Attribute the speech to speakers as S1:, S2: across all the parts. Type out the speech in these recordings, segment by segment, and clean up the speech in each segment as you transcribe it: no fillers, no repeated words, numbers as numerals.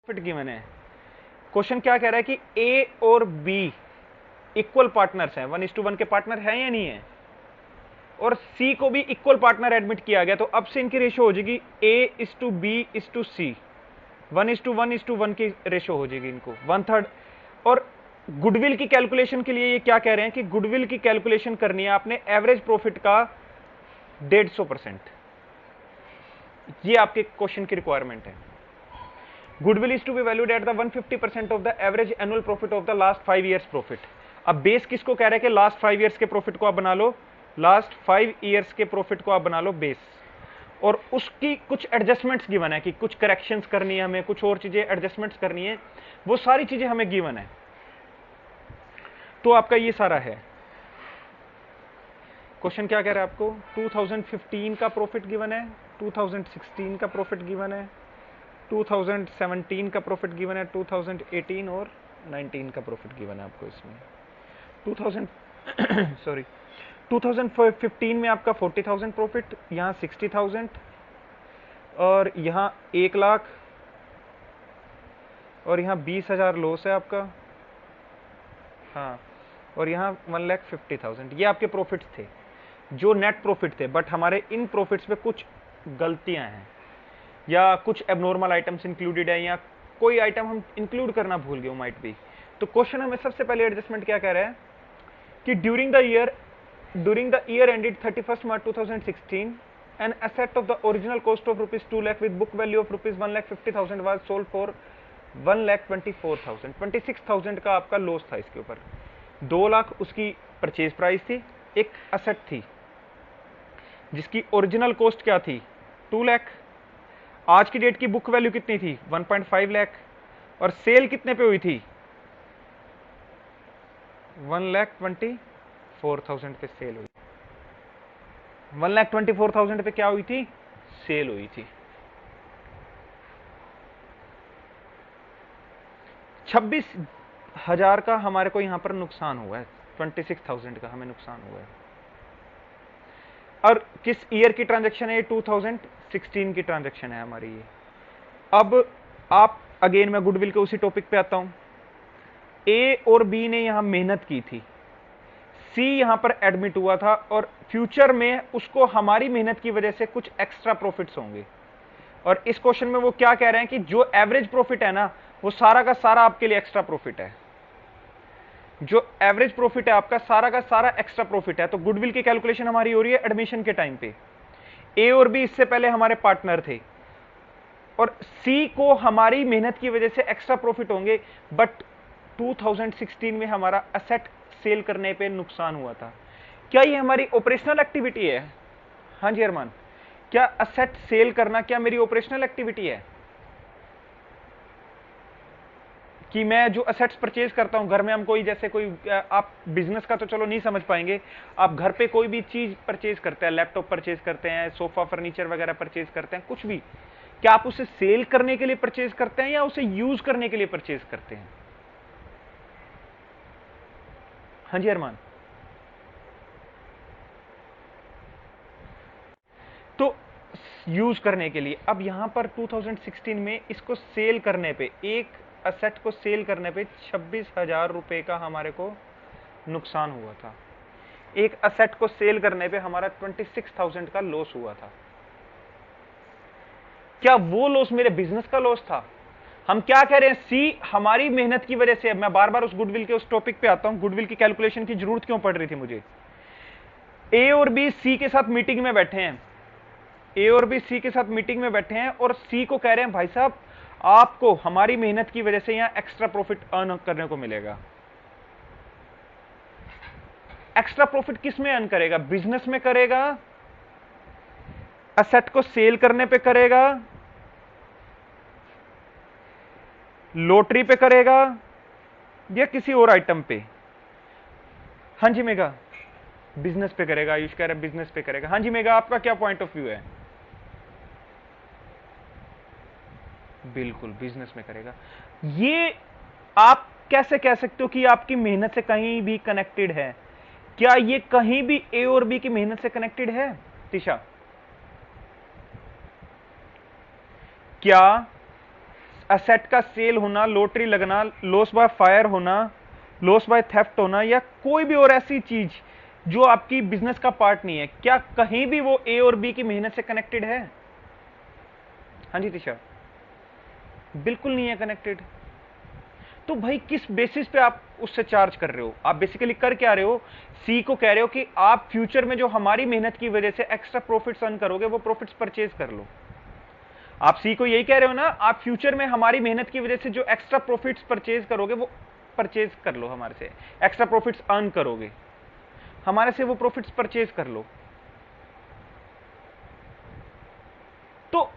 S1: Profit given है। Question क्या कह रहा है कि ए और बी इक्वल पार्टनर्स हैं, 1:1 के पार्टनर हैं या नहीं है, और सी को भी इक्वल पार्टनर एडमिट किया गया, तो अब से इनकी रेशो हो जाएगी A/B/C, 1:1 की रेशो हो जाएगी इनको 1/3। और गुडविल की कैलकुलेशन के लिए ये क्या कह रहे हैं कि गुडविल की कैलकुलेशन करनी है आपने एवरेज प्रॉफिट का 150%। ये आपके क्वेश्चन की रिक्वायरमेंट है। Goodwill is to be valued at the 150% of the average annual profit of the last 5 years profit. अब बेस किसको कह रहे हैं कि लास्ट 5 ईयर्स के प्रॉफिट को आप बना लो, लास्ट 5 ईयर्स के प्रॉफिट को आप बना लो बेस, और उसकी कुछ एडजस्टमेंट्स गिवन है कि कुछ करेक्शंस करनी है हमें, कुछ और चीजें एडजस्टमेंट्स करनी है, वो सारी चीजें हमें गिवन है। तो आपका ये सारा है। क्वेश्चन क्या कह रहा है आपको, 2015 का प्रॉफिट गिवन है, 2016 का प्रॉफिट गिवन है, 2017 का प्रॉफिट गिवन है, 2018 और 19 का प्रॉफिट गिवन है आपको इसमें। 2015 में आपका 40,000 प्रॉफिट, यहाँ 60,000, और यहाँ 1 लाख, और यहाँ 20,000 लॉस है आपका, हाँ, और यहाँ 1,50,000। ये आपके प्रॉफिट्स थे जो नेट प्रॉफिट थे, बट हमारे इन प्रॉफिट्स पे कुछ गलतियां हैं या कुछ एबनॉर्मल आइटम्स इंक्लूडेड है, या कोई आइटम हम इंक्लूड करना भूल गए माइट बी। तो क्वेश्चन हमें सबसे पहले एडजस्टमेंट क्या कह रहा है कि during the year ended 31 March 2016 an asset of the original cost of ₹2 lakh with book value of ₹1,50,000 was sold for 1,24,000। 26,000 का आपका लॉस था इसके ऊपर। 2 लाख उसकी परचेज प्राइस थी, एक एसेट थी जिसकी ओरिजिनल कॉस्ट क्या थी 2 लाख, आज की डेट की बुक वैल्यू कितनी थी 1.5 लाख, और सेल कितने पे हुई थी 1,24,000 पे सेल हुई। 1,24,000 पे क्या हुई थी, सेल हुई थी। 26,000 का हमारे को यहां पर नुकसान हुआ है, 26,000 का हमें नुकसान हुआ है। और किस ईयर की ट्रांजैक्शन है ये, 2016 की ट्रांजैक्शन है हमारी ये। अब आप अगेन मैं गुडविल के उसी टॉपिक पे आता हूं। ए और बी ने यहां मेहनत की थी, सी यहां पर एडमिट हुआ था, और फ्यूचर में उसको हमारी मेहनत की वजह से कुछ एक्स्ट्रा प्रॉफिट्स होंगे। और इस क्वेश्चन में वो क्या कह रहे हैं कि जो एवरेज प्रॉफिट है ना, वो सारा का सारा आपके लिए एक्स्ट्रा प्रॉफिट है। जो एवरेज प्रॉफिट है आपका सारा का सारा एक्स्ट्रा प्रॉफिट है। तो गुडविल की कैलकुलेशन हमारी हो रही है एडमिशन के टाइम पे। ए और बी इससे पहले हमारे पार्टनर थे, और सी को हमारी मेहनत की वजह से एक्स्ट्रा प्रॉफिट होंगे, बट 2016 में हमारा एसेट सेल करने पे नुकसान हुआ था। क्या ये हमारी ऑपरेशनल एक्टिविटी है? हाँ जी अरमान, क्या एसेट सेल करना क्या मेरी ऑपरेशनल एक्टिविटी है? कि मैं जो असेट्स परचेज करता हूं घर में, हम कोई जैसे कोई आप बिजनेस का तो चलो नहीं समझ पाएंगे, आप घर पे कोई भी चीज परचेज करते हैं, लैपटॉप परचेज करते हैं, सोफा फर्नीचर वगैरह परचेज करते हैं, कुछ भी, क्या आप उसे सेल करने के लिए परचेज करते हैं या उसे यूज करने के लिए परचेज करते हैं? हाँ जी अरमान। तो यूज करने के लिए। अब यहां पर 2016 में इसको सेल करने पे, एक असेट को सेल करने पे 26,000 रुपए का हमारे को नुकसान हुआ था। एक असेट को सेल करने पे हमारा 26,000 का लॉस हुआ था। क्या वो लॉस मेरे बिजनेस का लॉस था? हम क्या कह रहे हैं, सी हमारी मेहनत की वजह से। मैं बार बार उस गुडविल के उस टॉपिक पे आता हूं, गुडविल की कैलकुलेशन की जरूरत क्यों पड़ रही थी मुझे। ए और बी सी के साथ मीटिंग में बैठे हैं, ए और बी सी के साथ मीटिंग में बैठे हैं, और सी को कह रहे हैं भाई साहब आपको हमारी मेहनत की वजह से यहां एक्स्ट्रा प्रॉफिट अर्न करने को मिलेगा। एक्स्ट्रा प्रॉफिट किस में अर्न करेगा, बिजनेस में करेगा, असेट को सेल करने पे करेगा, लॉटरी पे करेगा, या किसी और आइटम पे? हाँ जी मेगा, बिजनेस पे करेगा। आयुष कह रहे बिजनेस पे करेगा। हाँ जी मेगा, आपका क्या पॉइंट ऑफ व्यू है? बिल्कुल बिजनेस में करेगा। ये आप कैसे कह सकते हो कि आपकी मेहनत से कहीं भी कनेक्टेड है? क्या ये कहीं भी ए और बी की मेहनत से कनेक्टेड है तिशा? क्या असेट का सेल होना, लॉटरी लगना, लॉस बाय फायर होना, लॉस बाय थेफ्ट होना, या कोई भी और ऐसी चीज जो आपकी बिजनेस का पार्ट नहीं है, क्या कहीं भी वो ए और बी की मेहनत से कनेक्टेड है? हाँ जी तिशा, बिल्कुल नहीं है कनेक्टेड। तो भाई किस बेसिस पे आप उससे चार्ज कर रहे हो? आप बेसिकली कर क्या रहे हो? सी को कह रहे हो कि आप फ्यूचर में जो हमारी मेहनत की वजह से एक्स्ट्रा प्रॉफिट्स अर्न करोगे वो प्रॉफिट्स परचेज कर लो। आप सी को यही कह रहे हो ना, आप फ्यूचर में हमारी मेहनत की वजह से जो एक्स्ट्रा प्रॉफिट्स परचेज करोगे वो परचेज कर लो हमारे से, एक्स्ट्रा प्रॉफिट्स अर्न करोगे हमारे से, वो प्रॉफिट्स परचेज कर लो। तो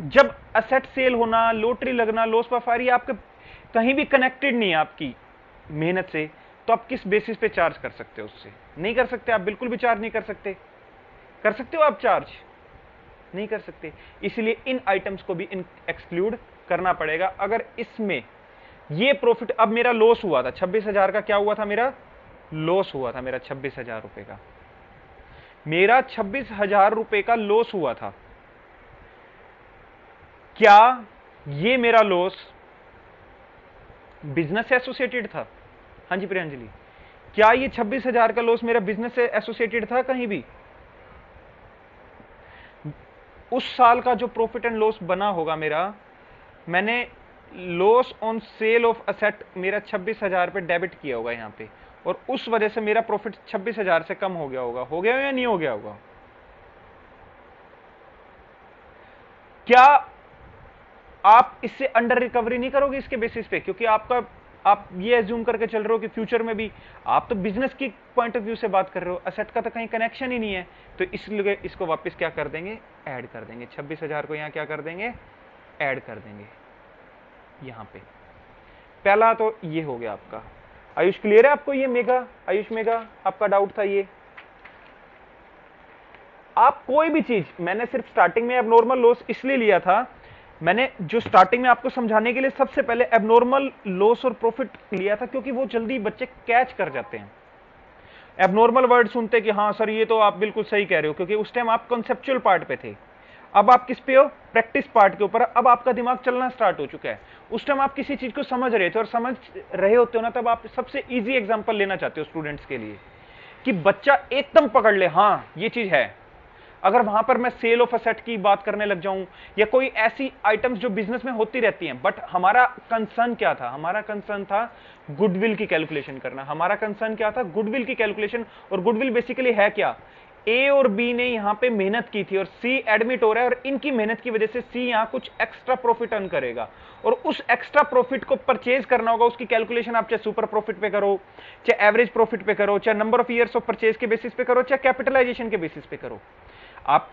S1: जब असेट सेल होना, लॉटरी लगना, लॉस बाय फायर, ये आपके कहीं भी कनेक्टेड नहीं है आपकी मेहनत से, तो आप किस बेसिस पे चार्ज कर सकते हो? उससे नहीं कर सकते, आप बिल्कुल भी चार्ज नहीं कर सकते। कर सकते हो आप चार्ज? नहीं कर सकते। इसलिए इन आइटम्स को भी एक्सक्लूड करना पड़ेगा। अगर इसमें ये प्रॉफिट, अब मेरा लॉस हुआ था 26,000 का, क्या हुआ था? मेरा लॉस हुआ था, मेरा 26,000 रुपए का, मेरा 26,000 रुपए का लॉस हुआ था। क्या ये मेरा लॉस बिजनेस से एसोसिएटेड था? हाँ जी प्रियांजलि, क्या ये 26,000 का लॉस मेरा बिजनेस से एसोसिएटेड था कहीं भी? उस साल का जो प्रॉफिट एंड लॉस बना होगा मेरा, मैंने loss on sale of asset मेरा 26,000 पे डेबिट किया होगा यहां पे, और उस वजह से मेरा प्रॉफिट 26,000 से कम हो गया होगा। हो गया या नहीं हो गया होगा? क्या आप इससे अंडर रिकवरी नहीं करोगे इसके बेसिस पे? क्योंकि आप ये एज्यूम करके चल रहे हो कि फ्यूचर में भी, आप तो बिजनेस की पॉइंट ऑफ व्यू से बात कर रहे हो, असेट का तो कहीं कनेक्शन ही नहीं है, तो इसलिए इसको वापस क्या कर देंगे? ऐड कर देंगे। 26,000 को यहां क्या कर देंगे? ऐड कर देंगे यहां पे। पहला तो ये हो गया आपका। आयुष क्लियर है आपको? ये मेगा, आयुष मेगा, आपका डाउट था ये? आप कोई भी चीज, मैंने सिर्फ स्टार्टिंग में एबनॉर्मल लॉस इसलिए लिया था, मैंने जो स्टार्टिंग में आपको समझाने के लिए सबसे पहले एबनॉर्मल लॉस और प्रॉफिट लिया था, क्योंकि वो जल्दी बच्चे कैच कर जाते हैं। एबनॉर्मल वर्ड सुनते कि हाँ सर ये तो आप बिल्कुल सही कह रहे हो, क्योंकि उस टाइम आप कॉन्सेप्चुअल पार्ट पे थे। अब आप किस पे हो? प्रैक्टिस पार्ट के ऊपर। अब आपका दिमाग चलना स्टार्ट हो चुका है। उस टाइम आप किसी चीज को समझ रहे थे, और समझ रहे होते हो ना, तब आप सबसे इजी एग्जांपल लेना चाहते हो स्टूडेंट्स के लिए कि बच्चा एकदम पकड़ ले, हाँ ये चीज है। अगर वहां पर मैं सेल ऑफ असेट की बात करने लग जाऊं, या कोई ऐसी आइटम्स जो बिजनेस में होती रहती हैं, बट हमारा कंसर्न क्या था? हमारा कंसर्न था गुडविल की कैलकुलेशन करना। हमारा कंसर्न क्या था? गुडविल की कैलकुलेशन। और गुडविल बेसिकली है क्या? ए और बी ने यहां पे मेहनत की थी और सी एडमिट हो रहा है, और इनकी मेहनत की वजह से सी यहां कुछ एक्स्ट्रा प्रॉफिट अर्न करेगा, और उस एक्स्ट्रा प्रॉफिट को परचेज करना होगा। उसकी कैलकुलेशन आप चाहे सुपर प्रॉफिट पे करो, चाहे एवरेज प्रॉफिट पे करो, चाहे number of years of purchase के बेसिस पे करो, चाहे कैपिटलाइजेशन के बेसिस पे करो, आप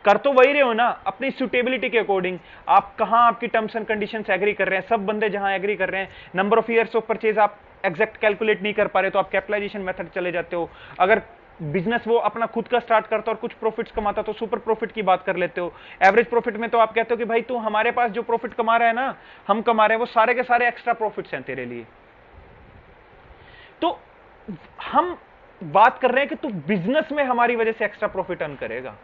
S1: कर तो वही रहे हो ना अपनी सुटेबिलिटी के अकॉर्डिंग। आप कहां आपकी टर्म्स एंड कंडीशंस एग्री कर रहे हैं, सब बंदे जहां एग्री कर रहे हैं, number of years of purchase आप एग्जैक्ट कैलकुलेट नहीं कर पा रहे, तो आप कैपिटलाइजेशन मेथड चले जाते हो। अगर बिजनेस वो अपना खुद का स्टार्ट करता और कुछ प्रॉफिट्स कमाता तो सुपर प्रॉफिट की बात कर लेते हो। एवरेज प्रॉफिट में तो आप कहते हो कि भाई तू हमारे पास जो प्रॉफिट कमा रहा है ना, हम कमा रहे हैं, वो सारे के सारे एक्स्ट्रा प्रॉफिट्स हैं तेरे लिए। तो हम बात कर रहे हैं कि तू बिजनेस में हमारी वजह से एक्स्ट्रा प्रॉफिट अर्न करेगा।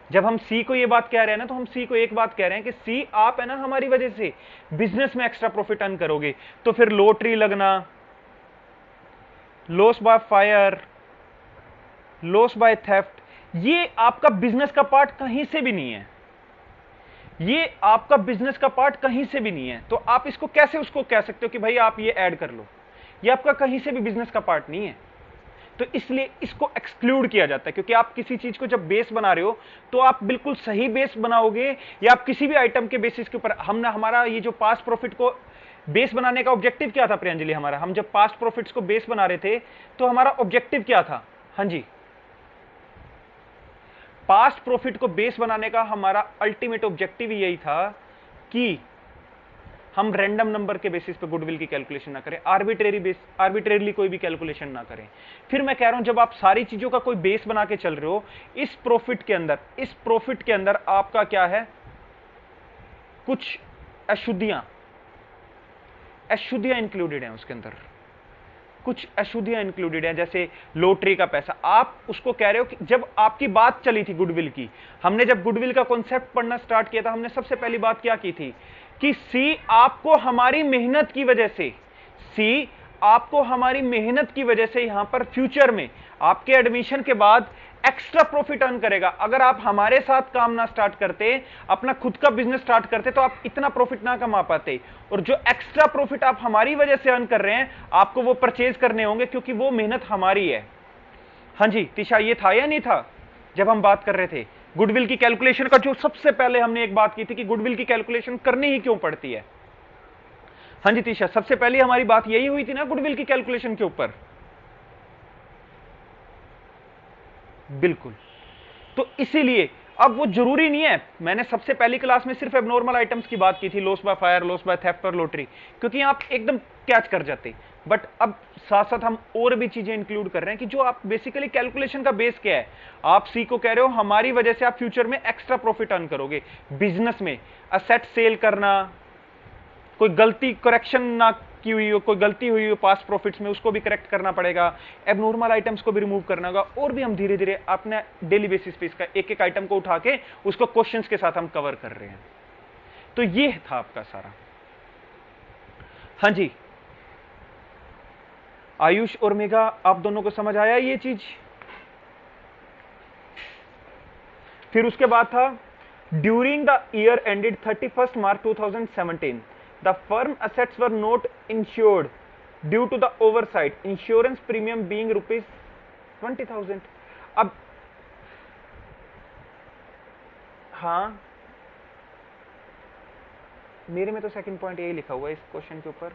S1: जब हम सी को ये बात कह रहे हैं ना, तो हम सी को एक बात कह रहे हैं कि सी आप है ना हमारी वजह से बिजनेस में एक्स्ट्रा प्रॉफिट अर्न करोगे। तो फिर लॉटरी लगना, loss by fire, loss by theft, ये आपका बिजनेस का पार्ट कहीं से भी नहीं है। ये आपका बिजनेस का पार्ट कहीं से भी नहीं है। तो आप इसको कैसे उसको कह सकते हो कि भाई आप ये ऐड कर लो? ये आपका कहीं से भी बिजनेस का पार्ट नहीं है। तो इसलिए इसको एक्सक्लूड किया जाता है, क्योंकि आप किसी चीज को जब बेस बना रहे हो तो आप बिल्कुल सही बेस बनाओगे, या आप किसी भी आइटम के बेसिस के ऊपर। हमने हमारा ये जो पास्ट प्रॉफिट को बेस बनाने का ऑब्जेक्टिव क्या था प्रियंजलि? हमारा, हम जब पास्ट प्रॉफिट्स को बेस बना रहे थे तो हमारा ऑब्जेक्टिव क्या था? हाँ जी, पास्ट प्रॉफिट को बेस बनाने का हमारा अल्टीमेट ऑब्जेक्टिव यही था कि हम रैंडम नंबर के बेसिस पे गुडविल की कैलकुलेशन ना करें, आर्बिट्रेरली कोई भी कैलकुलेशन ना करें। फिर मैं कह रहा हूं जब आप सारी चीजों का कोई बेस बना के चल रहे हो, इस प्रॉफिट के अंदर आपका क्या है? कुछ अशुद्धियां इंक्लूडेड हैं उसके अंदर, कुछ अशुद्धियां इंक्लूडेड हैं, जैसे लॉटरी का पैसा। आप उसको कह रहे हो कि जब आपकी बात चली थी गुडविल की, हमने जब गुडविल का कॉन्सेप्ट पढ़ना स्टार्ट किया था, हमने सबसे पहली बात क्या की थी कि सी आपको हमारी मेहनत की वजह से, सी आपको हमारी मेहनत की वजह से यहां पर फ्यूचर में आपके एडमिशन के बाद एक्स्ट्रा प्रॉफिट अर्न करेगा। अगर आप हमारे साथ काम ना स्टार्ट करते, अपना खुद का बिजनेस स्टार्ट करते, तो आप इतना प्रॉफिट ना कमा पाते। और जो एक्स्ट्रा प्रॉफिट आप हमारी वजह से अर्न कर रहे हैं, आपको वो परचेज करने होंगे, क्योंकि वो मेहनत हमारी है। हाँ जी तिशा, ये था या नहीं था जब हम बात कर रहे थे गुडविल की कैलकुलेशन का? जो सबसे पहले हमने एक बात की थी कि गुडविल की कैलकुलेशन करनी ही क्यों पड़ती है। हाँ जी तिशा, सबसे पहले हमारी बात यही हुई थी ना गुडविल की कैलकुलेशन के ऊपर। बिल्कुल। तो इसीलिए अब वो जरूरी नहीं है, मैंने सबसे पहली क्लास में सिर्फ एबनॉर्मल आइटम्स की बात की थी, loss by fire, loss by theft और लॉटरी, क्योंकि आप एकदम कैच कर जाते। बट अब साथ साथ हम और भी चीजें इंक्लूड कर रहे हैं कि जो आप बेसिकली कैलकुलेशन का बेस क्या है। आप सी को कह रहे हो हमारी वजह से आप फ्यूचर में एक्स्ट्रा प्रॉफिट अर्न करोगे। बिजनेस में असेट सेल करना, कोई गलती करेक्शन ना की हुई हो, कोई गलती हुई हो पास्ट प्रॉफिट्स में, उसको भी करेक्ट करना पड़ेगा, एबनॉर्मल आइटम्स को भी रिमूव करना होगा, और भी हम धीरे धीरे अपने डेली बेसिस पे इसका एक एक आइटम को उठा के उसको क्वेश्चंस के साथ हम कवर कर रहे हैं। तो ये था आपका सारा। हाँ जी आयुष और मेघा, आप दोनों को समझ आया ये चीज? फिर उसके बाद था during the year ended 31 March 2017 the firm assets were not insured due to the oversight, insurance premium being ₹20,000। अब हाँ, मेरे में तो सेकंड पॉइंट यही लिखा हुआ है इस क्वेश्चन के ऊपर।